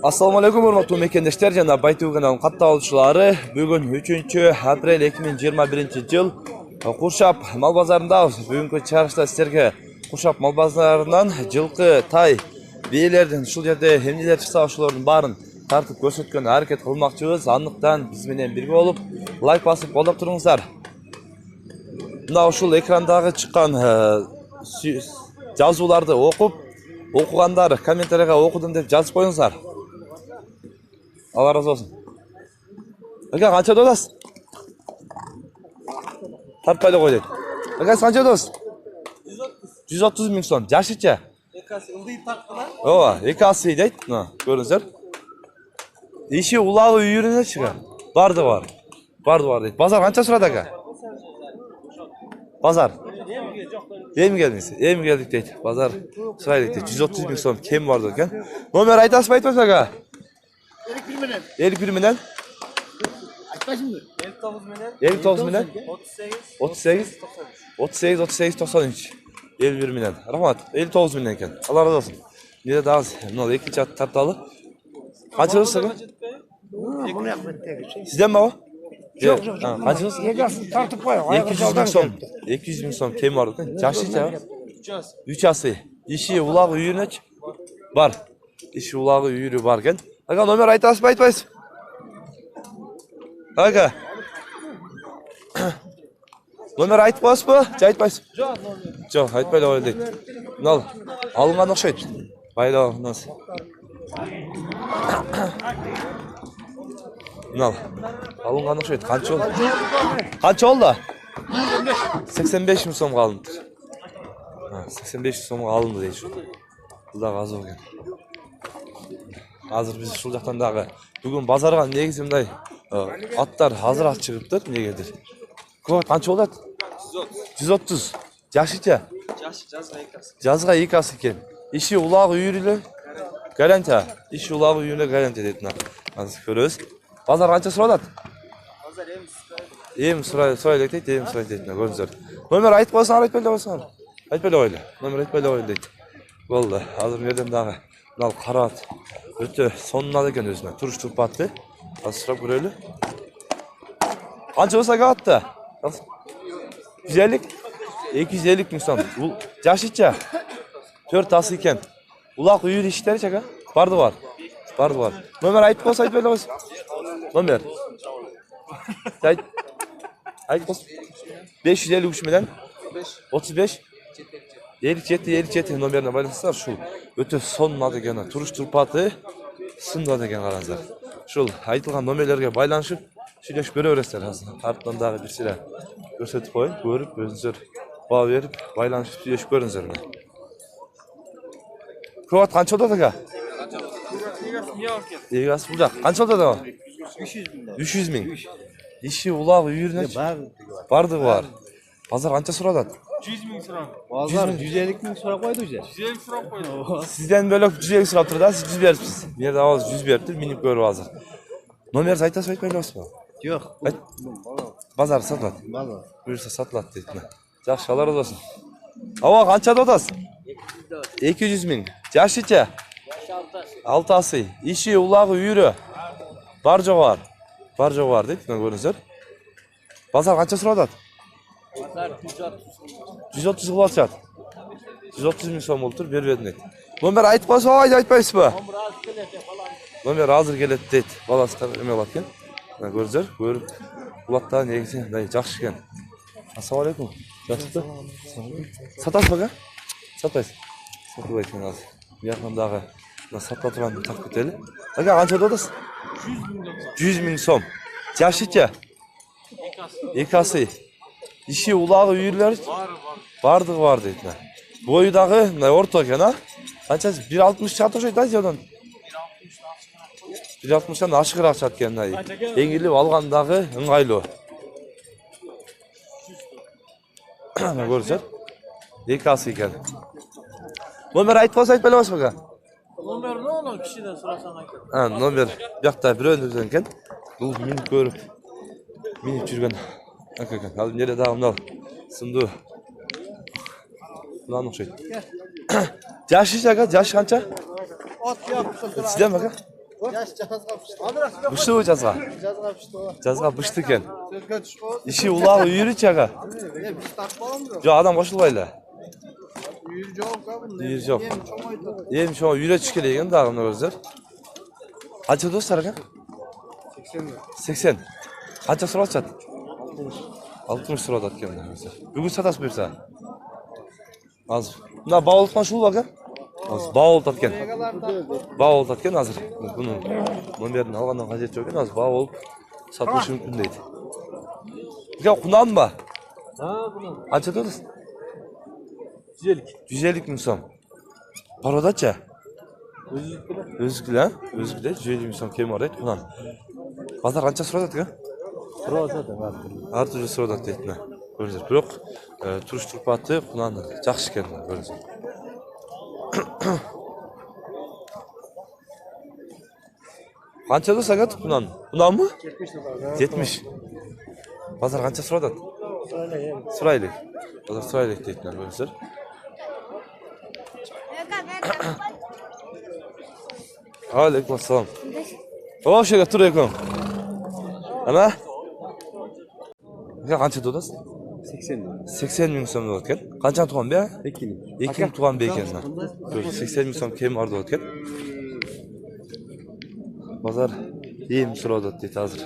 Assalamu alaikum hormatly mekendештер жана Baytuğ kanalının катталуучулары. Бүгүн 3-апрель 2021-жыл Куршап мал базарындабыз. Бүгүнкү чыгарышта силерге Куршап мал базарынан жылкы, тай, бээлердин ушул жерде эмнелер чыкса ошолордун баарын тартып көрсөткөнгө аракет кылмакчыбыз. Андыктан биз менен бирге болуп, лайк басып колдоп туруңуздар. Мына ушул экрандагы чыккан жазууларды окугандар комментарийга окудум деп жазып коюңуздар. Allah razı olsun. Aka kança dodas? Tartpayla koy dedi. Aka kança dodas? 130 bin son. Yaşıca? Ekası ılıyı taktılar. Ova, ekası deydi. Görünüzler. İşi ulağı yürüne çıkar. Bardı var. Bardı var deydi. Pazar kança sırada aka? Pazar. Yem geldiniz. Yem geldik deydi. Pazar sırayla deydi. 130 bin son. Kim vardı eken? Nomer aytas mı aytmaz aka? Elik biriminden? Açma şimdi. 59 milen. 59 milen? 38. 38, 93. 51 milen. Rahmat. 59 milen eken. Allah razı olsun. Nede daha az? Ne oldu? İkinci at tartalı. Kaç yıl sakın? Bunu yapmadı. Sizden mi o? Yok. Kaç yıl? Yegasını tartıp koy. 200 bin son. 200 bin son. Kim var bakın? Yaşlı ya. 3 ası. İşi ulağı uyuyor var. İşi ulağı uyuyor varken. Aga nomer aytas mı aytmayız? Aga. Nomer aytmaz mı? Aytmayız. Жоқ, айтпайды ой дейді. Мынау алынған ұқсайды. Байлау мынасы. Мынау алынған ұқсайды. Қанша oldu? Қанша oldu? 85 мың сомға алынды. 85 мың сомға алынды дейді şu. Бұл да аз болған. Азыр биз ушул жактан дагы бүгүн базарга негизи мындай аттар азыр ат чыгыптыр негедир. Көп канча болот? 130. Жашыча? Жазга экасы экен. Иши улагы үйрүлө гарантия. Иши улагы үйрүлө гарантия дейт мына. Азыр көрөбүз. Базар канча суралат? Bazar Эми сурайлы дейт, эми сурайлы дейт. Көрүңүздөр. Номер айтып койсоң, айтпай эле койсоң. Айтпай эле койлу. Номер айтпай эле койлу дейт. Болду. Азыр мерден дагы мына карат. Өтө сонунат экен өзүнө. Туруштуруп атты. Азыр сурап көрөлү. Канча болсо калатты? 150? 250 миң сом. Бул жашыча? 4 асы экен. Улак үйүр иштери чака? Барды бар. Барды бар. Номер айтып койсо айтпай эле койсун. Номер. Айтып койсун. 553 менен 35 57 номерине байланышсаңар ушул өтө сонун экен. Туруштуруп аты сындат экен караңыздар. Ушул айтылган номерлерге байланышып сүйлөшүп көрө бересиздер азыр. Артынан дагы бир сире көрсөтүп коеюн. Көрүп өзүңүздөр баа берип байланышып сүйлөшүп көрүңүздөр. Кроват канча болот ага? Эгасы бул жак. Канча болот ага? 300 миң. Иши улагы үйүрүнө бардыгы бар. Базар канча суралат? 100 bin sıram. Bazar 150 bin sıra koydu bize. 150 sıram koydu. Sizden böyle 150 surap turda, siz 100 beripsiz. Bir yerde ağız 100 beriptir, minip görüp hazır. Nomer aytası aytmaylı olsun mu? Yok. Bazar satılat. Bazar. Buyursa satılat deyip. Жақсы, Allah razı olsun. Ava kança dodasın? 200 min. Yaşıca? 6 ası. İşi, ulağı, uyuru. Barca var. Barca var deyip, görünüzler. Bazar kança suradat? Pazar 130 kılat çat. 130 bin som oldur, bervedin deyip. Nomer aytpası aytpayız mı? Nomer hazır gelet deyip. Balası da öme olat ken. Görünüzler, görüp. Ulatta negisi, жақсы кен. Assalamu alaikum. Жақсы. Сатасыз ба? Сатпайсыз. Сатып айтқан азыр. Яқындағы сатып тұрғанды тақып кетелі. Ага, қанша додасыз? 100 мың сом. Жашыча? Екасы. Иши улағы үйірлер? Бардығы бар дейді. Бойыдағы орта екен, а? Қаншасы? 1.60 шаты жойды, а? 1.60-дан ашығырақ шат кен. Еңгіліп алғандағы ыңғайлы. Görürüz. Ekası ekan. Nomer aytып койсо айтпай эле койсуң ага. Nomer ne olan kişiden sorarsan aytır. Ha, nomer бияқта бирөөндү экен. Бул минип көрүп, минип жүргөн ака экен. Ал жерде дагы мына сындуу. Мынаны окшойт. Жашы ага, жашы канча? At yapsın. Sizden mi ага? Büştü bu жазға? Жазға büştü eкен. İşi ulağı үйірі aga. Jo, adam qoşulbayla. Үйір жоқ. Ем çoğu үйре түш келе екен дағы мына көздер. Қанша достар екен? 80. Қанша сұрап жатады? 60 сұрап жатады екен мына көздер. Бүгін сатасыз бұйырса? Азыр. Мына бауылтқан шул ба екен? Азыр бауыл таткен. Бауыл таткен азыр. Бұның номерін алғаннан қажет жоқ екен. Азыр бауыл сатылышы мүмкін дейді. Екен құнан ба? Қанша тұрдыңыз? 150 мың сом. Пародача? Өзгілі, өзгілі. 150 мың сом кем бар дейді құнан. Базар қанша сұрады екен? Әр түрлі сұрады дейді. Көріңіздер. Бірақ тұрыш тұрпаты құнан жақсы екен. Көріңіздер. Қанша да сағат құнан? Құнан мы? 70. Базар қанша сұрады? Сұрайлы. Базар сұрайлы дейді. Көріңіздер. Алейкум ассалам. О, шеге тұр екем. Ана? Қанша додасың? 80 мың сом болады екен. Қанша туған бе? 2 мың туған бе екен. 80 мың сом кем арды болады екен. Базар ем сұрады дейді азыр.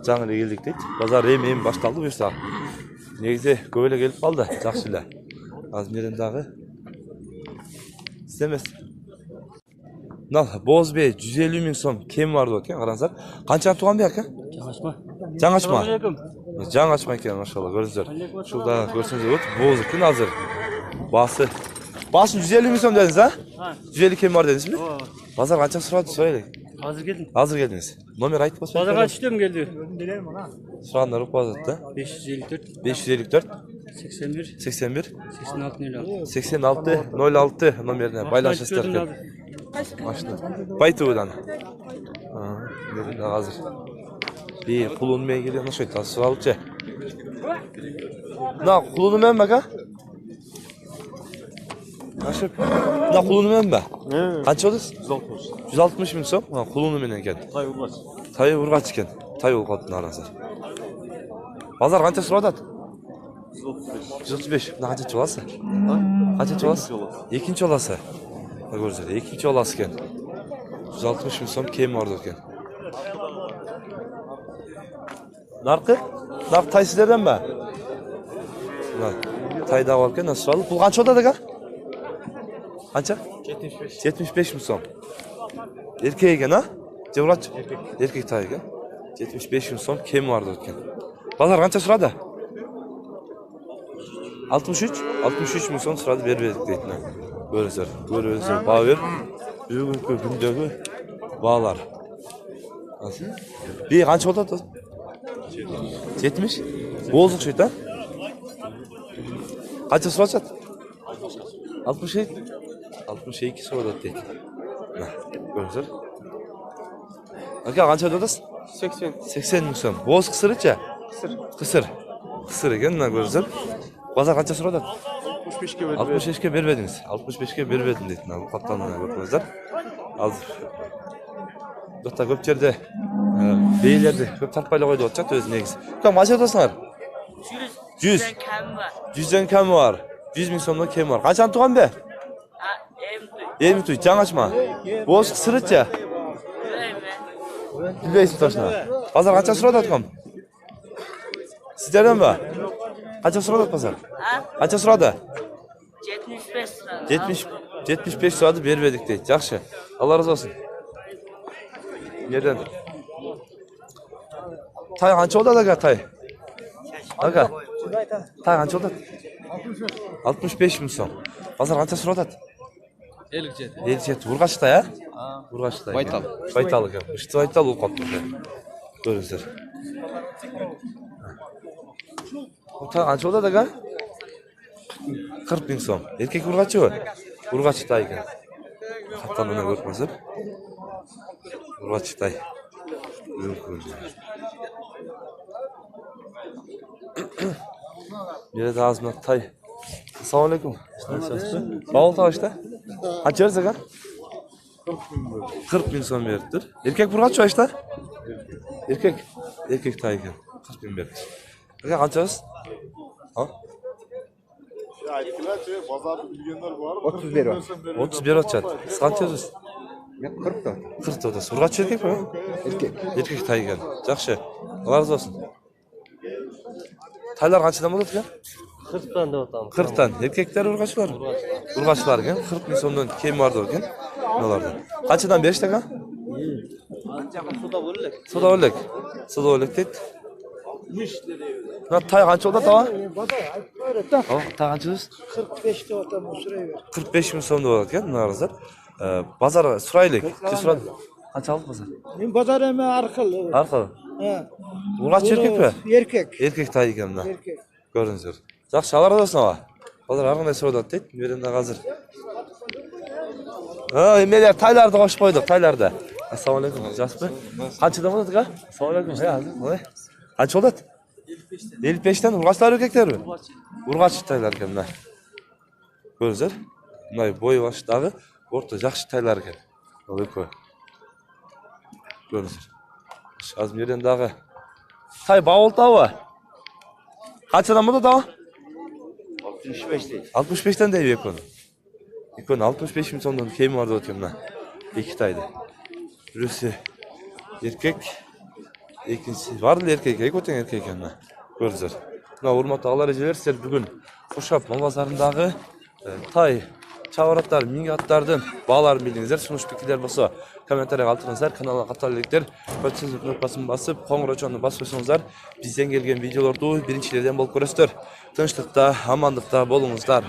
Жаңы келдік дейді. Базар ем башталды бұйырса. Негізде көбеле келіп қалды. Жақсы еле. Азыр неден дағы? Істемес. Мынау Бозбе 150 мың сом кем арды болады екен. Қараңыздар. Қанша туған бе екен? Жаңашма. Жаңашма екен, машалла, көріңіздер. Шулда көрсеңіздер өт, боз екен азыр. Басы. Басын 150 мың сом дедіңіз, а? 150 кем бар дедіңіз бе? Базар қанша сұрады, сұрайлы. Hazır geldin. Hazır geldiniz. Номер айтып баспай. Bana kaç işlem geldi? Сұрағандар ұқпай жатты. 554 554 81 81 86 06. 86 номеріне байланысыңыздар екен. Машина. Байтуыдан. Қазір. Құлынмен келген ұшай тасы алып Мына құлынымен бе, қа? Ашып. Мына құлынымен бе? Қанша одыз? 160 мың сом. Құлынымен екен. Тай ұрғач екен. Тай ұлғаттың арасы. Базар қанша сұрадады? 135. Мына қанша жоласы? Қанша жоласы? Екінші жоласы. Көріңіздер, екінші жоласы екен. 160 мың сом кем орды екен. Нарқы? Нарқы тай сіздерден бе? Тайда алып екен, сұралып. Бұл қанша одады қа? Қанша? 75 мың сом. Еркек екен, а? Жеврач? Еркек тай екен. 75 мың сом кем орды екен. Базар қанша сұрады? 63 мың сом сұрады бербедік дейтін. Көріңіздер, баға бер. Бүгінгі күндегі бағалар. Бей қанша одады? 70? Бозық шейт, а? Қанша сұрады? 62 сұрады дейді. Көріңіздер. Қанша одадыз? 80 мың сом. Боз қысыры че? Қысыр екен, көріңіздер. Базар қанша сұрады? 65-ке бербедіңіз. 65-ке бербедім дейді. Бұл қаптанына көріңіздер. Алды. Доқта көп жерде бейлерді көп тартпайлы қойды отчат өзі негіз. Қам қанша отасыңар? 100-ден кәмі бар. 100 мың сомнан кем бар. Қаншаны туған бе? Емі туй, жаңашма. Боз қысыры че? Білбейсің точно. Базар қанша сұрады атқам? Сіздерден ба? Қанша сұрады базар? Қанша сұрады? 75 сұрады бербедік дейді. Жақшы. Алла разы olsun. Nereden? Tay қанша oldu aga tay? Aga. Tay қанша oldu? 65 мың сом. Базар қанша сұрады? 57. Урғаштай, а? Урғаштай. Байтал екен. Үшті байтал ол қапты. Көріңіздер. Tay қанша oldu aga? 40 мың сом. Еркек урғачы ой? Урғаштай екен. Қаптанына көріңіздер. Урғачтай. Nerede ağzına tay. Assalamu alaikum. Bağol tavaşta. Açarız aga. 40 bin so'm beribdir. Erkek burg'atchi işte? Erkek. Erkek tay ekan. 40 bin beribdir. Aka qanchasiz? Ha? Aytdilar-chi, bozorni bilganlar bor. 30 beryapti. 30 berayotgan. Siz qanchasiz? Men 40 ta. 40 otasiz. Urg'atchi erkakmi? Erkek. Erkek tay ekan. Yaxshi. Allah razı olsun. Taylar qanchadan bo'ladi ekan? 40 dan deyapman. 40 tan. Erkeklar urg'achilar. Urg'achilar ekan. 40 bin so'mdan keyin bordi ekan. Ulardan. Qanchadan berishdi ekan? Suda o'lik. Suda o'lik deydi. Tay qancha bo'ldi tava? Tay qanchasiz? 45 de otam sürüyor. 45 bin so'm bo'ladi ekan, narizlar. Bozor suraylik. So'radi. Qancha oldi bozor? Men bozor eme arkalı. Arqali. Ha. Urg'achi erkakmi? Erkek. Erkek tay ekan-da. Erkek. Ko'ringizlar. Yaxshi, Allah razı olsun ava. Hozir har qanday so'radi deydi. Berenda hozir. Ha, emelar taylarni qo'shib qo'ydik, taylarda. Assalomu alaykum, Jasper. Qanchadan bo'ladi aka? Assalomu alaykum. Voy. Qancha bo'ladi? 55 dan urg'achilar erkaklarmi? Urg'achi taylar ekan-da. Ko'ringizlar. Bunday bo'y boshdagi o'rta yaxshi taylar ekan. Mana ko'r. Ko'ringizlar. Hozir berendagi tay bavul tava. Qanchadan bo'ladi tava? 65 deydi. 65 dan deydi ekon. Ekon 65 bin so'mdan keyin bordi o'tganman. İki taydı. Birisi erkek, ikincisi vardı erkek, ekoten erkek ekanman. Ko'ringizlar. Mana hurmatli a'lolar, sizlar bugun Qo'shab mol bozorindagi tay chavoratlar, mingatlardan bog'larni bildingizlar. Sunish fikirlar bo'lsa, kommentariyaga qoldiringizlar. Kanalga qatorliklar, qo'shimcha knopkasini bosib, qo'ng'iroqchani bosib qo'ysangizlar, bizdan kelgan videolarni birinchilardan bo'lib ko'rasizlar. Tinchlikda, omonlikda bo'lingizlar.